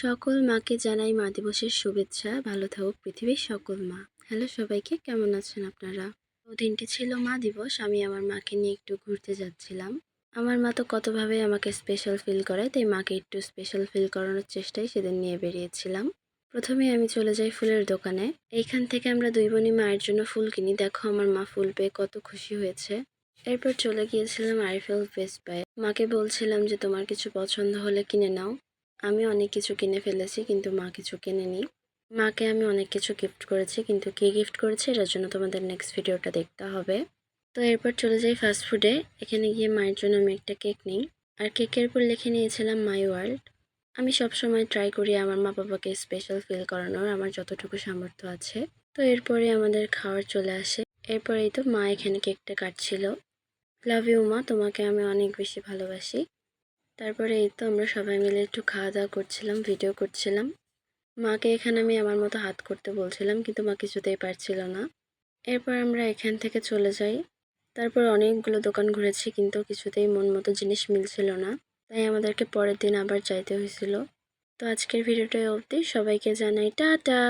সকল মাকে জানাই মা দিবসের শুভেচ্ছা। ভালো থাকুক পৃথিবীর সকল মা। হ্যালো সবাইকে, কেমন আছেন আপনারা? দিনটি ছিল মা দিবস। আমি আমার মাকে নিয়ে একটু ঘুরতে যাচ্ছিলাম। আমার মা তো কতভাবে আমাকে স্পেশাল ফিল করায়, তাই মাকে একটু স্পেশাল ফিল করানোর চেষ্টায় সেদিন নিয়ে বেরিয়েছিলাম। প্রথমে আমি চলে যাই ফুলের দোকানে। এইখান থেকে আমরা দুই বোনই মায়ের জন্য ফুল কিনি। দেখো আমার মা ফুল পেয়ে কত খুশি হয়েছে। এরপর চলে গিয়েছিলাম আইফেল ভেস্পায়। মাকে বলছিলাম যে তোমার কিছু পছন্দ হলে কিনে নাও। আমি অনেক কিছু কিনে ফেলেছি, কিন্তু মা কিছু কেনেনি। মাকে আমি অনেক কিছু গিফট করেছি, কিন্তু কে গিফট করেছে এটার জন্য তোমাদের নেক্সট ভিডিওটা দেখতে হবে। তো এরপর চলে যাই ফাস্ট ফুডে। এখানে গিয়ে মায়ের জন্য আমি একটা কেক নিই। আর কেকের উপর লিখে নিয়েছিলাম মাই ওয়ার্ল্ড। আমি সবসময় ট্রাই করি আমার মা বাবাকে স্পেশাল ফিল করানোর, আমার যতটুকু সামর্থ্য আছে। তো এরপরে আমাদের খাওয়ার চলে আসে। এরপরেই তো মা এখানে কেকটা কাটছিল। লাভ ইউ মা, তোমাকে আমি অনেক বেশি ভালোবাসি। তারপরে এই তো আমরা সবাই মিলে একটু খাওয়া দাওয়া করছিলাম, ভিডিও করছিলাম। মাকে এখানে আমি আমার মতো হাত করতে বলছিলাম, কিন্তু মা কিছুতেই পারছিল না। এরপর আমরা এখান থেকে চলে যাই। তারপর অনেকগুলো দোকান ঘুরেছি, কিন্তু কিছুতেই মন মতো জিনিস মিলছিল না। তাই আমাদেরকে পরের দিন আবার যাইতে হয়েছিল। তো আজকের ভিডিওটা অবধি, সবাইকে জানাই টাটা।